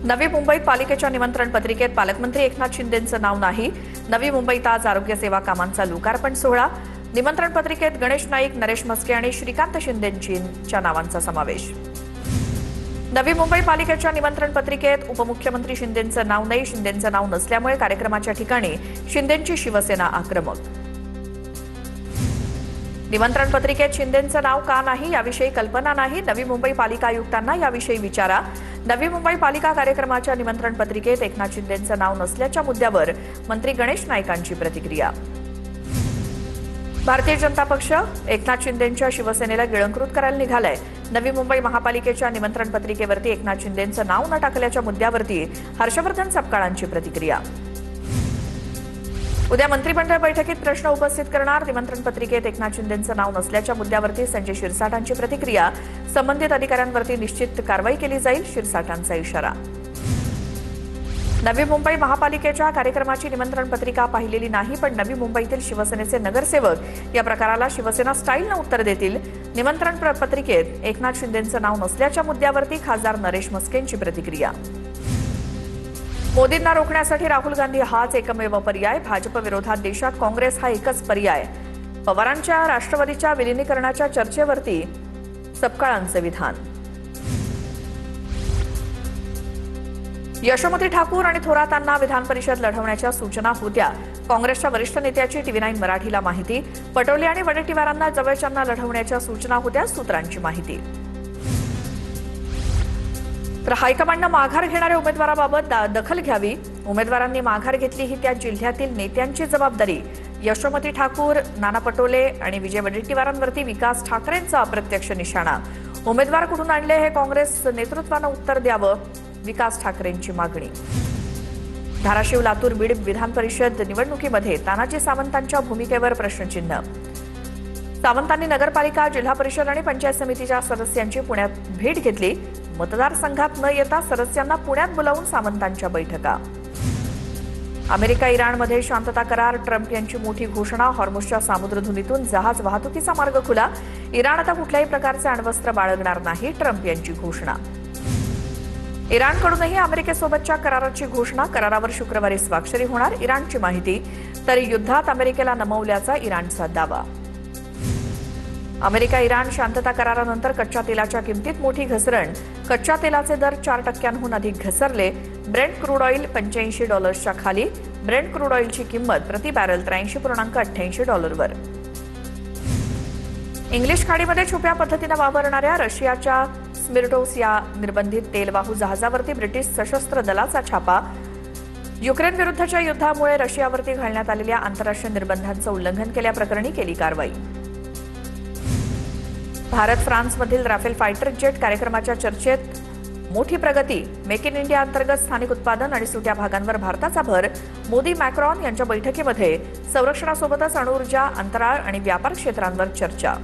नवी मुंबईत पालिकेच्या निमंत्रण पत्रिकेत पालकमंत्री एकनाथ शिंदेंचं नाव नाही। नवी मुंबईत आज आरोग्य सेवा कामांचा लोकार्पण सोहळा। निमंत्रण पत्रिकेत गणेश नाईक, नरेश म्हस्के आणि श्रीकांत शिंदेंच्या नावांचा समावेश। नवी मुंबई पालिकेच्या निमंत्रण पत्रिकेत उपमुख्यमंत्री शिंदेंचं नाव नाही। शिंदेंचं नाव नसल्यामुळे कार्यक्रमाच्या ठिकाणी शिंदेंची शिवसेना आक्रमक। निमंत्रण पत्रिकेत शिंदेंचं नाव का नाही याविषयी कल्पना नाही। नवी मुंबई पालिका आयुक्तांना याविषयी विचारा। नवी मुंबई पालिका कार्यक्रमाच्या निमंत्रण पत्रिकेत एकनाथ शिंदेंचं नाव नसल्याच्या मुद्द्यावर मंत्री गणेश नाईकांची प्रतिक्रिया। भारतीय जनता पक्ष एकनाथ शिंदेंच्या शिवसेनेला गिळंकृत करायला निघालाय। नवी मुंबई महापालिकेच्या निमंत्रण पत्रिकेवरती एकनाथ शिंदेंचं नाव न टाकल्याच्या मुद्द्यावरती हर्षवर्धन सपकाळांची प्रतिक्रिया। उद्या मंत्रिमंडळ बैठकीत प्रश्न उपस्थित करणार। निमंत्रण पत्रिकेत एकनाथ शिंदेंचं नाव नसल्याच्या मुद्द्यावरती संजय शिरसाटांची प्रतिक्रिया। संबंधित अधिकाऱ्यांवरती निश्चित कारवाई केली जाईल, शिरसाटांचा इशारा। नवी मुंबई महापालिकेच्या कार्यक्रमाची निमंत्रण पत्रिका पाहिलेली नाही, पण नवी मुंबईतील शिवसेनेचे नगरसेवक या प्रकाराला शिवसेना स्टाईलनं उत्तर देतील। निमंत्रण पत्रिकेत एकनाथ शिंदेंचं नाव नसल्याच्या मुद्द्यावरती खासदार नरेश म्हस्केंची प्रतिक्रिया। मोदींना रोखण्यासाठी राहुल गांधी हाच एकमेव पर्याय। भाजप विरोधात देशात काँग्रेस हा एकच पर्याय। पवारांच्या राष्ट्रवादीच्या विलिनीकरणाच्या चर्चेवरती सपकाळांचे विधान। यशोमती ठाकूर आणि थोरातांना विधान परिषद लढवण्याच्या सूचना होत्या। काँग्रेसच्या वरिष्ठ नेत्याची TV9 मराठीला माहिती। पटोले आणि वडेट्टीवारांना जवळच्यांना लढवण्याच्या सूचना होत्या, सूत्रांची माहिती। तर हायकमांडनं माघार घेणाऱ्या उमेदवाराबाबत दखल घ्यावी। उमेदवारांनी माघार घेतली ही त्या जिल्ह्यातील नेत्यांची जबाबदारी। यशोमती ठाकूर, नाना पटोले आणि विजय वडेट्टीवारांवरती विकास ठाकरेंचा अप्रत्यक्ष निशाणा। उमेदवार कुठून आणले हे काँग्रेस नेतृत्वानं उत्तर द्यावं, विकास ठाकरेंची मागणी। धाराशिव, लातूर, बीड विधान परिषद निवडणुकीमध्ये तानाजी सावंतांच्या भूमिकेवर प्रश्नचिन्ह। सावंतांनी नगरपालिका, जिल्हा परिषद आणि पंचायत समितीच्या सदस्यांची पुण्यात भेट घेतली। मतदारसंघात न येता सदस्यांना पुण्यात बोलावून सावंतांच्या बैठका। अमेरिका इराणमध्ये शांतता करार, ट्रम्प यांची मोठी घोषणा। हॉर्मुझच्या सामुद्रधुनीतून जहाज वाहतुकीचा मार्ग खुला। इराण आता कुठल्याही प्रकारचे अण्वस्त्र बाळगणार नाही, ट्रम्प यांची घोषणा। इराणकडूनही अमेरिकेसोबतच्या कराराची घोषणा। करारावर शुक्रवारी स्वाक्षरी होणार, इराणची माहिती। तर युद्धात अमेरिकेला नमवल्याचा इराणचा दावा। अमेरिका इराण शांतता करारानंतर कच्च्या तेलाच्या किमतीत मोठी घसरण। कच्च्या तेलाचे दर 4% अधिक घसरले। ब्रेंट क्रूड ऑइल $85 खाली। ब्रेंट क्रूड ऑइलची किंमत प्रति बॅरल $83.88 इंग्लिश खाडीमध्ये छुप्या पद्धतीनं वावरणाऱ्या रशियाच्या स्मिर्टोस या निर्बंधित तेलवाहू जहाजावरती ब्रिटिश सशस्त्र दलाचा छापा। युक्रेन विरुद्धच्या युद्धामुळे रशियावरती घालण्यात आलेल्या आंतरराष्ट्रीय निर्बंधांचं उल्लंघन केल्याप्रकरणी केली कारवाई। भारत फ्रान्समधील राफेल फायटर जेट कार्यक्रमाच्या चर्चेत मोठी प्रगती। मेक इन इंडिया अंतर्गत स्थानिक उत्पादन आणि सुट्या भागांवर भारताचा भर। मोदी मॅक्रॉन यांच्या बैठकीमध्ये संरक्षणासोबतच अणुऊर्जा, अंतराळ आणि व्यापार क्षेत्रांवर चर्चा।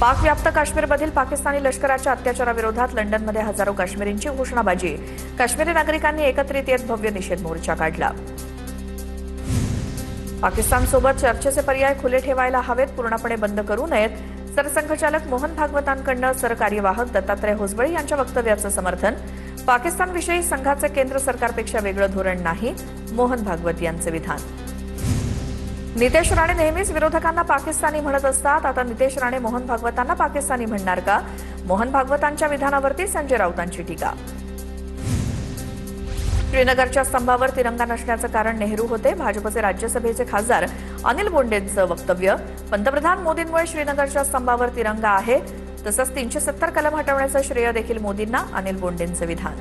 पाकव्याप्त काश्मीरमधील पाकिस्तानी लष्कराच्या अत्याचाराविरोधात लंडनमध्ये हजारो काश्मीरींची घोषणाबाजी। काश्मीरी नागरिकांनी एकत्रित येत भव्य निषेध मोर्चा काढला। पाकिस्तानसोबत चर्चेचे पर्याय खुले ठेवायला हवेत, पूर्णपणे बंद करू नयेत। सरसंघचालक मोहन भागवतांकडनं सरकार्यवाहक दत्तात्रय होसबळे यांच्या वक्तव्याचं समर्थन। पाकिस्तानविषयी संघाचे केंद्र सरकारपेक्षा वेगळं धोरण नाही, मोहन भागवत यांचं विधान। नितेश राणे नेहमीच विरोधकांना पाकिस्तानी म्हणत असतात, आता नितेश राणे मोहन भागवतांना पाकिस्तानी म्हणणार का? मोहन भागवतांच्या विधानावरती संजय राऊतांची टीका। श्रीनगरच्या स्तंभावर तिरंगा नसण्याचं कारण नेहरू होते, भाजपचे राज्यसभेचे खासदार अनिल बोंडेंचं वक्तव्य। पंतप्रधान मोदींमुळे श्रीनगरच्या स्तंभावर तिरंगा आहे, तसंच 370 कलम हटवण्याचं श्रेय देखील मोदींना, अनिल बोंडेंचं विधान।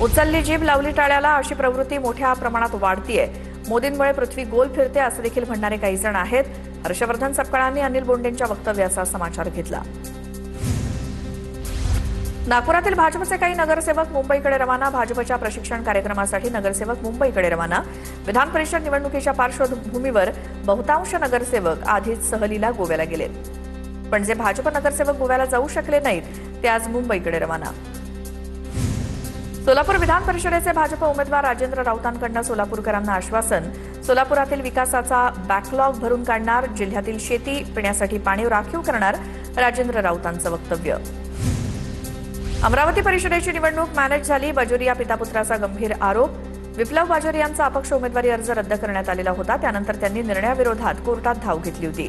उचलली जीभ लावली टाळ्याला अशी प्रवृत्ती मोठ्या प्रमाणात वाढतीये। मोदींमुळे पृथ्वी गोल फिरते असं देखील म्हणणारे काही जण आहेत। हर्षवर्धन सपकाळांनी अनिल बोंडेंच्या वक्तव्याचा समाचार घेतला। नागपुरातील भाजपचे काही नगरसेवक मुंबईकडे रवाना। भाजपच्या प्रशिक्षण कार्यक्रमासाठी नगरसेवक मुंबईकडे रवाना। विधान परिषद निवडणुकीच्या पार्श्वभूमीवर बहुतांश नगरसेवक आधीच सहलीला गोव्याला गेलेत, पण जे भाजप नगरसेवक गोव्याला जाऊ शकले नाहीत ते आज मुंबईकडे रवाना। सोलापूर विधान परिषदेचे भाजप उमेदवार राजेंद्र राऊतांकडनं सोलापूरकरांना आश्वासन। सोलापुरातील विकासाचा बॅकलॉग भरून काढणार, जिल्ह्यातील शेती, पिण्यासाठी पाणी राखीव करणार, राजेंद्र राऊतांचं वक्तव्य। अमरावती परिषदेची निवडणूक मॅनेज झाली. बाजोरिया पितापुत्राचा गंभीर आरोप. विप्लव बाजोरिया यांचा अपक्ष उमेदवारी अर्ज रद्द करण्यात आलेला होता. त्यानंतर त्यांनी निर्णयाविरोधात कोर्टात धाव घेतली होती.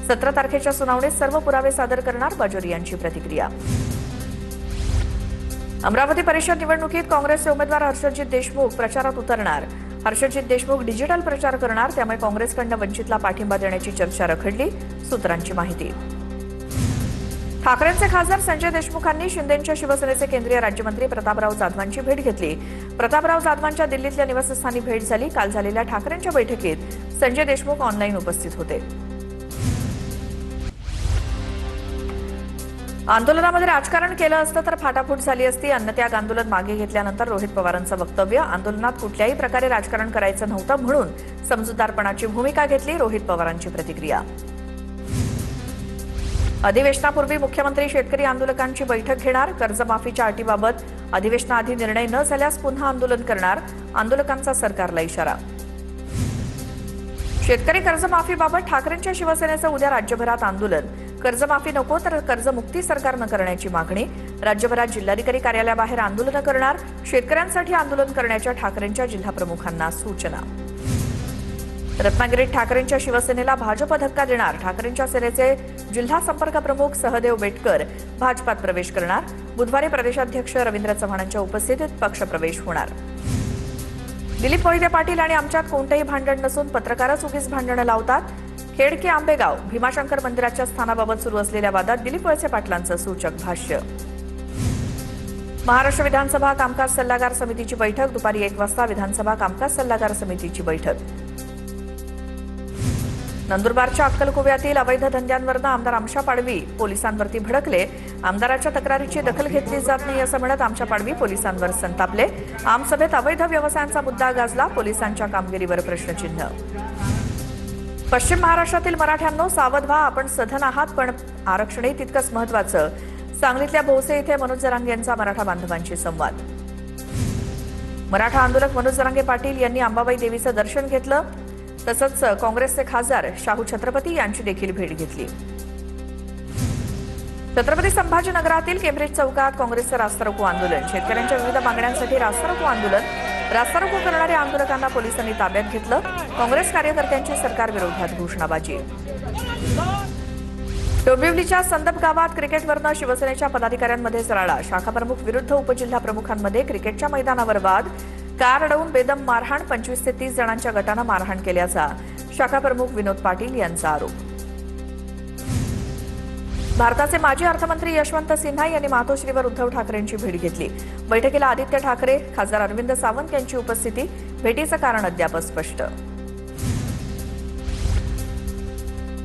17 तारखेच्या सुनावणीत सर्व पुरावे सादर करणार बाजोरिया यांची प्रतिक्रिया. अमरावती परिषद निवडणुकीत काँग्रेसचे उमेदवार हर्षजित देशमुख प्रचारात उतरणार. हर्षजित देशमुख डिजिटल प्रचार करणार, त्यामुळे काँग्रेसकडून वंचितला पाठिंबा देण्याची चर्चा रखडली. सूत्रांची माहिती. ठाकरेंचे खासदार संजय देशमुखांनी शिंदेंच्या शिवसेनेचे केंद्रीय राज्यमंत्री प्रतापराव जाधवांची भेट घेतली. प्रतापराव जाधवांच्या दिल्लीतल्या निवासस्थानी भेट झाली. काल झालेल्या ठाकरेंच्या बैठकीत संजय देशमुख ऑनलाईन उपस्थित होते. आंदोलनामध्ये राजकारण केलं असतं तर फाटाफूट झाली असती. अन्नत्याग आंदोलन मागे घेतल्यानंतर रोहित पवारांचं वक्तव्य. आंदोलनात कुठल्याही प्रकारे राजकारण करायचं नव्हतं म्हणून समजूतदारपणाची भूमिका घेतली. रोहित पवारांची प्रतिक्रिया. अधिवेशनापूर्वी मुख्यमंत्री शेतकरी आंदोलकांची बैठक घेणार. कर्जमाफीच्या अटीबाबत अधिवेशनाआधी निर्णय न झाल्यास पुन्हा आंदोलन करणार. आंदोलकांचा सरकारला इशारा. शेतकरी कर्जमाफीबाबत ठाकरेंच्या शिवसेनेचं उद्या राज्यभरात आंदोलन. कर्जमाफी नको तर कर्जमुक्ती सरकारनं करण्याची मागणी. राज्यभरात जिल्हाधिकारी कार्यालयाबाहेर आंदोलनं करणार. शेतकऱ्यांसाठी आंदोलन करण्याच्या ठाकरेंच्या जिल्हाप्रमुखांना सूचना. रत्नागिरीत ठाकरेंच्या शिवसेनेला भाजप धक्का देणार. ठाकरेंच्या सेनेचे जिल्हा संपर्क प्रमुख सहदेव बेटकर भाजपात प्रवेश करणार. बुधवारी प्रदेशाध्यक्ष रवींद्र चव्हाणांच्या उपस्थितीत पक्षप्रवेश होणार. दिलीप मोहिते पाटील आणि आमच्यात कोणतेही भांडण नसून पत्रकारच उगीच भांडणं लावतात. खेड आंबेगाव भीमाशंकर मंदिराच्या स्थानाबाबत सुरू असलेल्या वादात दिलीप वळसे पाटलांचं सूचक भाष्य. महाराष्ट्र विधानसभा कामकाज सल्लागार समितीची बैठक. दुपारी 1 वाजता विधानसभा कामकाज सल्लागार समितीची बैठक. नंदुरबारच्या अक्कलकुव्यातील अवैध धंद्यांवरनं आमदार आमशा पाडवी पोलिसांवरती भडकले. आमदाराच्या तक्रारीची दखल घेतली जात नाही असं म्हणत आमशा पाडवी पोलिसांवर संतापले. आमसभेत अवैध व्यवसायांचा मुद्दा गाजला. पोलिसांच्या कामगिरीवर प्रश्नचिन्ह. पश्चिम महाराष्ट्रातील मराठ्यांनो सावध व्हा. आपण सधन आहात पण आरक्षणही तितकंच महत्वाचं. सांगलीतल्या भोसे इथे मनोज जरांगे यांचा मराठा बांधवांशी संवाद. मराठा आंदोलक मनोज जरांगे पाटील यांनी अंबाबाई देवीचं दर्शन घेतलं. तसंच काँग्रेसचे खासदार शाहू छत्रपती यांची देखील भेट घेतली. छत्रपती संभाजीनगरातील केम्ब्रिज चौकात काँग्रेसचं रास्तारोको आंदोलन. शेतकऱ्यांच्या विविध मागण्यांसाठी रास्तारोको आंदोलन. रास्तारोको करणाऱ्या आंदोलकांना पोलिसांनी ताब्यात घेतलं. काँग्रेस कार्यकर्त्यांची सरकारविरोधात घोषणाबाजी. डोंबिवलीच्या संदप गावात क्रिकेटवरनं शिवसेनेच्या पदाधिकाऱ्यांमध्ये चराळा. शाखाप्रमुख विरुद्ध उपजिल्हा प्रमुखांमध्ये क्रिकेटच्या मैदानावर वाद. कार अडवून बेदम मारहाण. 25 ते 30 जणांच्या गटानं मारहाण केल्याचा शाखाप्रमुख विनोद पाटील यांचा आरोप. भारताचे माजी अर्थमंत्री यशवंत सिन्हा यांनी मातोश्रीवर उद्धव ठाकरेंची भेट घेतली. बैठकीला आदित्य ठाकरे, खासदार अरविंद सावंत यांची उपस्थिती. भेटीचं कारण अद्याप स्पष्ट.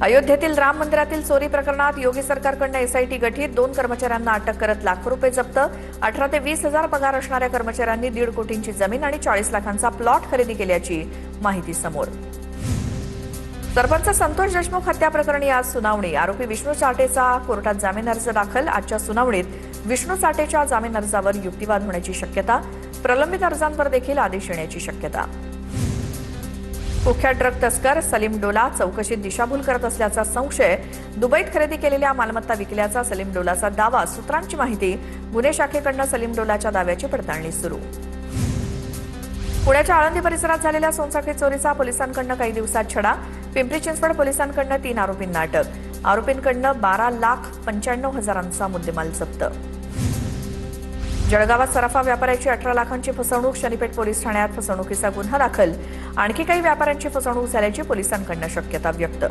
अयोध्येतील राम मंदिरातील चोरी प्रकरणात योगी सरकारकडून एसआयटी गठीत. 2 कर्मचाऱ्यांना अटक करत लाखो रुपये जप्त. 18 ते 20 हजार पगार असणाऱ्या कर्मचाऱ्यांनी 1.5 कोटींची जमीन आणि 40 लाखांचा प्लॉट खरेदी केल्याची माहिती समोर. सरपंच संतोष देशमुख हत्या प्रकरणी आज सुनावणी. आरोपी विष्णू चाटेचा कोर्टात जामीन अर्ज दाखल. आजच्या सुनावणीत विष्णू चाटेच्या जामीन अर्जावर युक्तिवाद होण्याची शक्यता. प्रलंबित अर्जांवर देखील आदेश येण्याची शक्यता. कुख्यात ड्रग तस्कर सलीम डोला चौकशीत दिशाभूल करत असल्याचा संशय. दुबईत खरेदी केलेल्या मालमत्ता विकल्याचा सलीम डोलाचा दावा. सूत्रांची माहिती. गुन्हे शाखेकडून सलीम डोलाच्या दाव्याची पडताळणी सुरू. पुण्याच्या आळंदी परिसरात झालेल्या सोनसाखळी चोरीचा पोलिसांकडून काही दिवसात छडा. पिंपरी चिंचवड पोलिसांकडून 3 आरोपींना अटक. आरोपींकडून 12,95,000चा मुद्देमाल जप्त. जळगावात सराफा व्यापाऱ्याची 18 लाखांची फसवणूक. शनीपेठ पोलीस ठाण्यात फसवणुकीचा गुन्हा दाखल. आणखी काही व्यापाऱ्यांची फसवणूक झाल्याची पोलिसांकडून शक्यता व्यक्त.